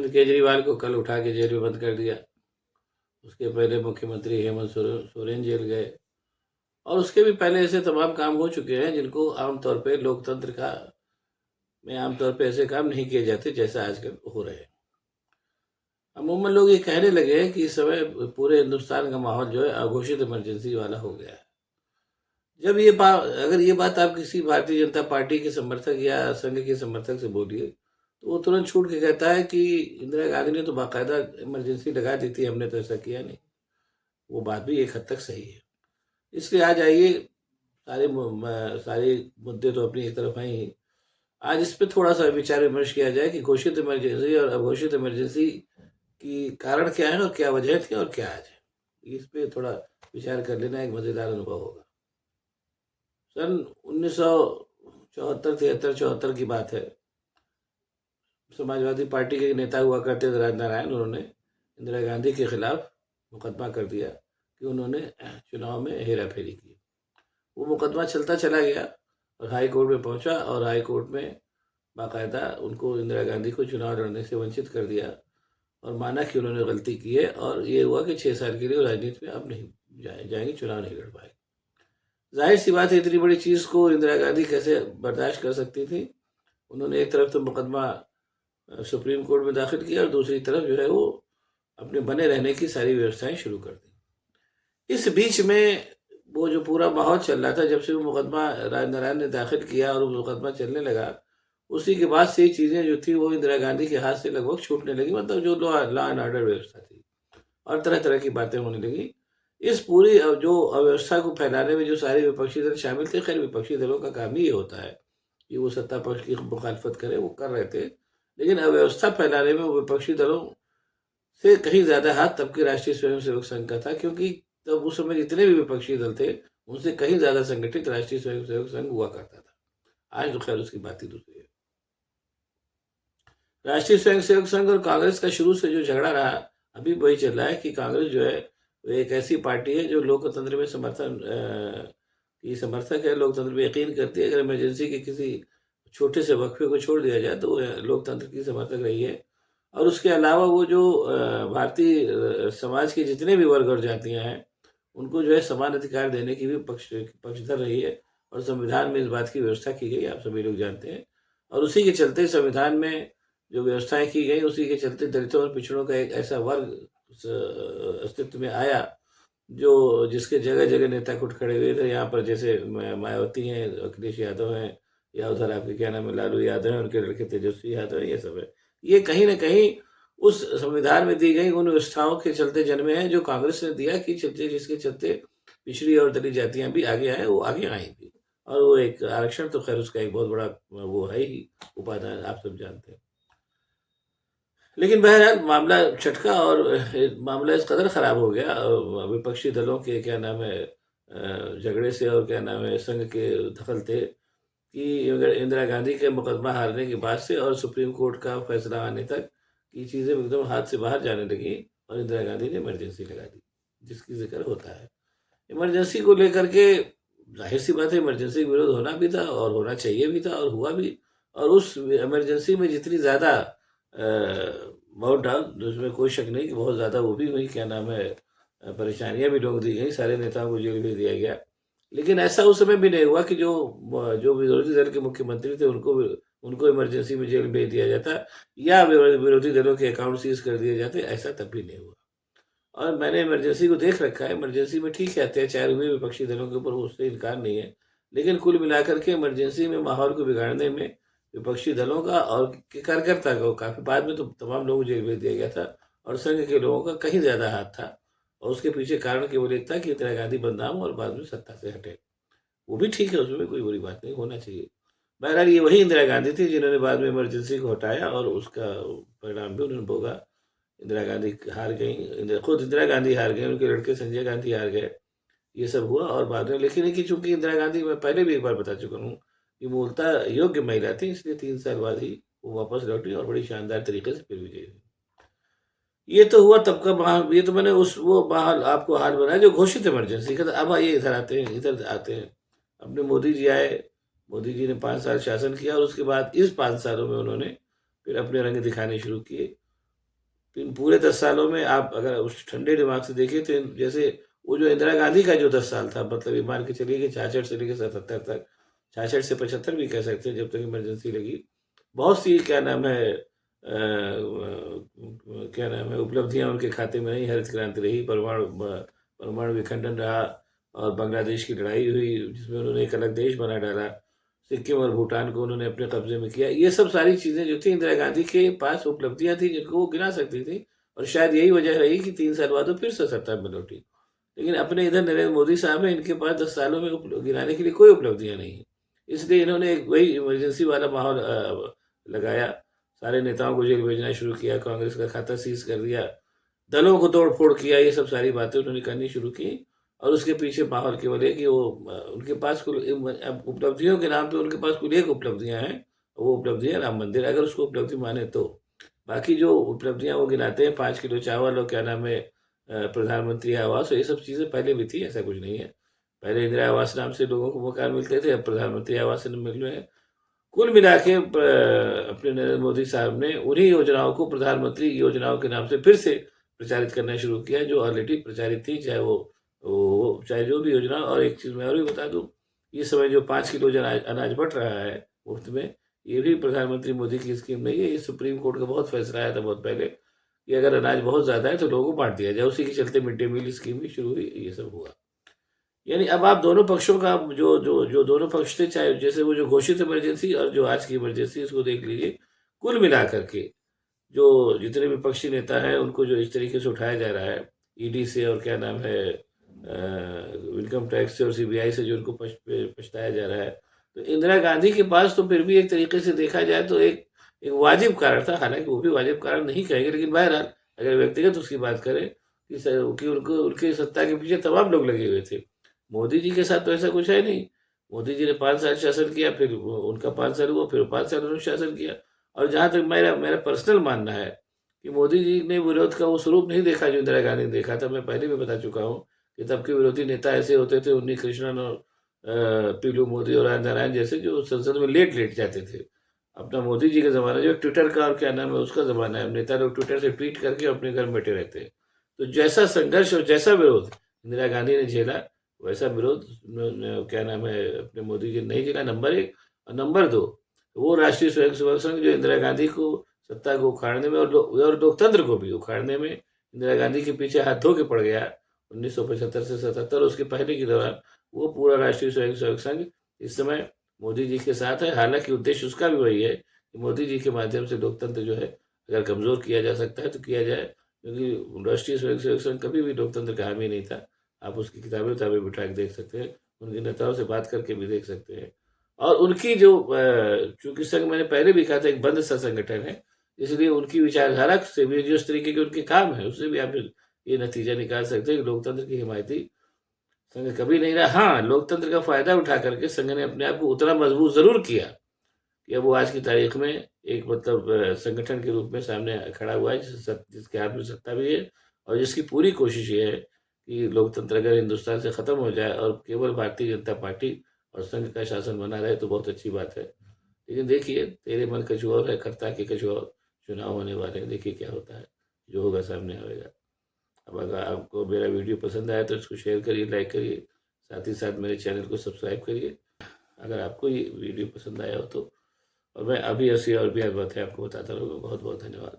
अरविंद केजरीवाल को कल उठा के जेल में बंद कर दिया। उसके पहले मुख्यमंत्री हेमंत सोरेन जेल गए और उसके भी पहले ऐसे तमाम काम हो चुके हैं जिनको आमतौर पे लोकतंत्र का में आमतौर पे ऐसे काम नहीं किए जाते जैसा आजकल हो रहे हैं। अमूमन लोग ये कहने लगे हैं कि इस समय पूरे हिंदुस्तान का माहौल जो है अघोषित इमरजेंसी वाला हो गया है। जब ये बात अगर ये बात आप किसी भारतीय जनता पार्टी के समर्थक या संघ के समर्थक से बोलिए तो वो तुरंत छूट के कहता है कि इंदिरा गांधी ने तो बाकायदा इमरजेंसी लगा दी थी, हमने तो ऐसा किया नहीं। वो बात भी एक हद तक सही है। इसलिए आज आइए, सारे मुद्दे तो अपनी एक तरफ हैं ही। आज इस पे थोड़ा सा विचार विमर्श किया जाए कि घोषित इमरजेंसी और अघोषित इमरजेंसी की कारण क्या है और क्या वजह थी और क्या आज है। इस पे थोड़ा विचार कर लेना एक मजेदार अनुभव होगा। सन 1974 की बात है। समाजवादी पार्टी के नेता हुआ करते थे राजनारायण, उन्होंने इंदिरा गांधी के खिलाफ मुकदमा कर दिया कि उन्होंने चुनाव में हेरा फेरी की। वो मुकदमा चलता चला गया और हाई कोर्ट में पहुंचा और हाई कोर्ट में बाकायदा उनको इंदिरा गांधी को चुनाव लड़ने से वंचित कर दिया और माना कि उन्होंने गलती की है और ये हुआ कि 6 साल के लिए राजनीति में अब नहीं जाएंगे, चुनाव नहीं लड़ पाएंगे। जाहिर सी बात है, इतनी बड़ी चीज को इंदिरा गांधी कैसे बर्दाश्त कर सकती थी। उन्होंने एक तरफ तो मुकदमा सुप्रीम कोर्ट में दाखिल किया और दूसरी तरफ जो है वो अपने बने रहने की सारी व्यवस्थाएं शुरू कर दी। इस बीच में वो जो पूरा माहौल चल रहा था, जब से वो मुकदमा राजनारायण ने दाखिल किया और वो मुकदमा चलने लगा, उसी के बाद से ये चीजें जो थी वो इंदिरा गांधी के हाथ से लगभग छूटने लगी। मतलब जो लॉ एंड ऑर्डर व्यवस्था थी और तरह तरह की बातें होने लगी। इस पूरी जो अव्यवस्था को फैलाने में जो सारे विपक्षी दल शामिल थे, खैर विपक्षी दलों का काम ही ये होता है कि वो सत्ता पक्ष की मुखालफत करे, वो कर रहे थे। लेकिन अव्यवस्था फैलाने में वो विपक्षी दलों से कहीं ज्यादा हाथ तब के राष्ट्रीय स्वयंसेवक संघ का था, क्योंकि तब उस समय जितने भी विपक्षी दल थे उनसे कहीं ज्यादा संगठित राष्ट्रीय स्वयंसेवक संघ हुआ करता था। आज तो खैर उसकी बात ही दूसरी है। राष्ट्रीय स्वयंसेवक संघ और कांग्रेस का शुरू से जो झगड़ा रहा, अभी वही चल रहा है कि कांग्रेस जो है वो एक ऐसी पार्टी है जो लोकतंत्र में की समर्थक है, लोकतंत्र में यकीन करती है। अगर इमरजेंसी के किसी छोटे से वक्फे को छोड़ दिया जाए तो वो लोकतंत्र की समर्थक रही है। और उसके अलावा वो जो भारतीय समाज के जितने भी वर्ग और जातियां हैं उनको जो है समान अधिकार देने की भी पक्षधर रही है। और संविधान में इस बात की व्यवस्था की गई, आप सभी लोग जानते हैं। और उसी के चलते संविधान में जो व्यवस्थाएं की गई, उसी के चलते दलितों और पिछड़ों का एक ऐसा वर्ग अस्तित्व में आया जो जिसके जगह जगह नेता कुछ खड़े हुए थे। यहाँ पर जैसे मायावती हैं, अखिलेश यादव हैं, या उधर आपके क्या नाम है लालू यादव हैं, उनके लड़के तेजस्वी यादव हैं, ये सब है। ये कहीं ना कहीं उस संविधान में दी गई उन व्यवस्थाओं के चलते जन्मे हैं जो कांग्रेस ने दिया कि चलते जिसके चलते पिछड़ी और दलित जातियां भी आगे आए, वो आगे आई भी। और वो एक आरक्षण तो खैर उसका एक बहुत बड़ा वो है ही उपादान, आप सब जानते हैं। लेकिन बहरहाल मामला छटका और मामला इस कदर खराब हो गया विपक्षी दलों के क्या नाम है झगड़े से और क्या नाम है संघ के दखल थे कि अगर इंदिरा गांधी के मुकदमा हारने के बाद से और सुप्रीम कोर्ट का फैसला आने तक ये चीज़ें एकदम हाथ से बाहर जाने लगी और इंदिरा गांधी ने इमरजेंसी लगा दी, जिसकी जिक्र होता है। इमरजेंसी को लेकर के जाहिर सी बात है, इमरजेंसी का विरोध होना भी था और होना चाहिए भी था और हुआ भी। और उस इमरजेंसी में जितनी ज़्यादा बहुत डाउन, उसमें कोई शक नहीं कि बहुत ज़्यादा वो भी हुई, क्या नाम है परेशानियां भी लोग दी गई, सारे नेताओं को जेल भेज दिया गया। लेकिन ऐसा उस समय भी नहीं हुआ कि जो जो विरोधी दल के मुख्यमंत्री थे उनको इमरजेंसी में जेल भेज दिया जाता या विरोधी दलों के अकाउंट सीज कर दिए जाते, ऐसा तब भी नहीं हुआ। और मैंने इमरजेंसी को देख रखा है। इमरजेंसी में ठीक है अत्याचार हुए विपक्षी दलों के ऊपर, उससे इनकार नहीं है। लेकिन कुल मिलाकर के इमरजेंसी में माहौल को बिगाड़ने में विपक्षी दलों का और के कार्यकर्ता को, काफी बाद में तो तमाम लोगों को जेल भेज दिया गया था, और संघ के लोगों का कहीं ज्यादा हाथ था। और उसके पीछे कारण केवल एक था कि इंदिरा गांधी बदनाम और बाद में सत्ता से हटे। वो भी ठीक है, उसमें भी कोई बुरी बात नहीं, होना चाहिए। बहरहाल ये वही इंदिरा गांधी थी जिन्होंने बाद में इमरजेंसी को हटाया और उसका परिणाम भी उन्होंने भोगा। इंदिरा गांधी हार गई, खुद इंदिरा गांधी हार गई, उनके लड़के संजय गांधी हार गए, ये सब हुआ। और बाद में लेकिन है कि चूंकि इंदिरा गांधी, मैं पहले भी एक बार बता चुका हूँ कि मूलतः योग्य महिला थी, इसलिए 3 साल बाद ही वो वापस लौटी और बड़ी शानदार तरीके से फिर विजयी हुई। ये तो हुआ तब का ये तो मैंने उस वो बहाल आपको हाल बनाया जो घोषित इमरजेंसी का था। अब आइए इधर आते हैं अपने मोदी जी आए। मोदी जी ने 5 साल शासन किया और उसके बाद इस 5 सालों में उन्होंने फिर अपने रंग दिखाने शुरू किए इन पूरे 10 सालों में आप अगर उस ठंडे दिमाग से देखिए तो जैसे वो जो इंदिरा गांधी का जो 10 साल था, मतलब ये मान के चलिए कि 66 से लेके 77 तक, 66 से 75 भी कह सकते हैं, जब तक इमरजेंसी लगी। बहुत सी क्या नाम है क्या नाम है उपलब्धियां उनके खाते में रही। हरित क्रांति रही, परमाणु विखंडन रहा, और बांग्लादेश की लड़ाई हुई जिसमें उन्होंने एक अलग देश बना डाला। सिक्किम और भूटान को उन्होंने अपने कब्जे में किया। ये सब सारी चीजें जो थी इंदिरा गांधी के पास उपलब्धियां थी जिनको वो गिना सकती थी, और शायद यही वजह रही कि 3 साल बाद वो फिर से सत्ता में लौटी। लेकिन अपने इधर नरेंद्र मोदी साहब हैं, इनके पास 10 सालों में गिनाने के लिए कोई उपलब्धियां नहीं है। इसलिए इन्होंने एक वही इमरजेंसी वाला माहौल लगाया। सारे नेताओं को जेल भेजना शुरू किया, कांग्रेस का खाता सीज कर दिया, दलों को तोड़ फोड़ किया, ये सब सारी बातें उन्होंने करनी शुरू की। और उसके पीछे माहौल केवल है कि वो उनके पास कुल अब उपलब्धियों के नाम पे उनके पास कुल एक उपलब्धियां हैं, वो उपलब्धि है राम मंदिर, अगर उसको उपलब्धि माने तो। बाकी जो उपलब्धियां वो गिनाते हैं, 5 किलो चावल और क्या नाम है प्रधानमंत्री आवास, ये सब चीजें पहले भी थी, ऐसा कुछ नहीं है। पहले इंदिरा आवास नाम से लोगों को मकान मिलते थे, अब प्रधानमंत्री आवास से मिल रहे हैं। कुल मिला के अपने नरेंद्र मोदी साहब ने उन्हीं योजनाओं को प्रधानमंत्री योजनाओं के नाम से फिर से प्रचारित करना शुरू किया, जो ऑलरेडी प्रचारित थी, चाहे वो चाहे जो भी योजना। और एक चीज़ मैं और भी बता दूं, इस समय जो 5 किलो जो अनाज अनाज बंट रहा है मुफ्त में, ये भी प्रधानमंत्री मोदी की स्कीम नहीं है। ये सुप्रीम कोर्ट का बहुत फैसला आया था बहुत पहले कि अगर अनाज बहुत ज़्यादा है तो लोगों को बांट दिया जाए। उसी के चलते मिड डे मील स्कीम भी शुरू हुई, ये सब हुआ। यानी अब आप दोनों पक्षों का जो दोनों पक्ष थे, चाहे जैसे वो जो घोषित इमरजेंसी और जो आज की इमरजेंसी, इसको देख लीजिए। कुल मिला करके जो जितने विपक्षी नेता हैं उनको जो इस तरीके से उठाया जा रहा है ईडी से, और क्या नाम है इनकम टैक्स से और सीबीआई से, जो उनको पछताया जा रहा है, तो इंदिरा गांधी के पास तो फिर भी एक तरीके से देखा जाए तो एक एक वाजिब कारण था। हालांकि वो भी वाजिब कारण नहीं कहेंगे, लेकिन बहरहाल अगर व्यक्तिगत उसकी बात करें कि उनको उनके सत्ता के पीछे तमाम लोग लगे हुए थे। मोदी जी के साथ तो ऐसा कुछ है नहीं। मोदी जी ने 5 साल शासन किया, फिर उनका 5 साल हुआ, फिर 5 साल उन्होंने शासन किया। और जहाँ तक मेरा मेरा पर्सनल मानना है कि मोदी जी ने विरोध का वो स्वरूप नहीं देखा जो इंदिरा गांधी ने देखा था। मैं पहले भी बता चुका हूँ कि तब के विरोधी नेता ऐसे होते थे, उन्नी कृष्णन और पीलू मोदी और आर नारायण जैसे, जो संसद में लेट लेट जाते थे। अपना मोदी जी का जमाना जो ट्विटर का और क्या नाम है उसका जमाना है, नेता लोग ट्विटर से ट्वीट करके अपने घर में बैठे रहते हैं। तो जैसा संघर्ष और जैसा विरोध इंदिरा गांधी ने झेला, वैसा विरोध क्या नाम है अपने मोदी जी ने नहीं झेला, नंबर एक। और नंबर दो, वो राष्ट्रीय स्वयंसेवक संघ जो इंदिरा गांधी को सत्ता को उखाड़ने में और लोकतंत्र को भी उखाड़ने में इंदिरा गांधी के पीछे हाथ धो के पड़ गया 1975 से 77, उसके पहले के दौरान, वो पूरा राष्ट्रीय स्वयंसेवक संघ इस समय मोदी जी के साथ है। हालांकि उद्देश्य उसका भी वही है कि मोदी जी के माध्यम से लोकतंत्र जो है अगर कमजोर किया जा सकता है तो किया जाए, क्योंकि राष्ट्रीय स्वयंसेवक संघ कभी भी लोकतंत्र का हामी नहीं था। आप उसकी किताबें उताबें बिठा के देख सकते हैं, उनके नेताओं से बात करके भी देख सकते हैं। और उनकी जो चूंकि संघ मैंने पहले भी कहा था एक बंद सा संगठन है, इसलिए उनकी विचारधारा से भी, जिस तरीके के उनके काम है, उससे भी आप ये नतीजा निकाल सकते हैं कि लोकतंत्र की हिमायती संघ कभी नहीं रहा। हाँ, लोकतंत्र का फायदा उठा करके संघ ने अपने आप को उतना मजबूत जरूर किया कि अब वो आज की तारीख में एक मतलब संगठन के रूप में सामने खड़ा हुआ है, जिसके हाथ में सत्ता भी है, और जिसकी पूरी कोशिश ये है कि लोकतंत्र अगर हिंदुस्तान से खत्म हो जाए और केवल भारतीय जनता पार्टी और संघ का शासन बना रहे तो बहुत अच्छी बात है। लेकिन देखिए, तेरे मन कुछ और है, करता के कुछ और। चुनाव होने वाले हैं, देखिए क्या होता है, जो होगा सामने आएगा। अब अगर आपको मेरा वीडियो पसंद आया तो इसको शेयर करिए, लाइक करिए, साथ ही साथ मेरे चैनल को सब्सक्राइब करिए अगर आपको ये वीडियो पसंद आया हो तो। और मैं अभी ऐसी और भी बातें आपको बताता रहूँगा। बहुत बहुत धन्यवाद।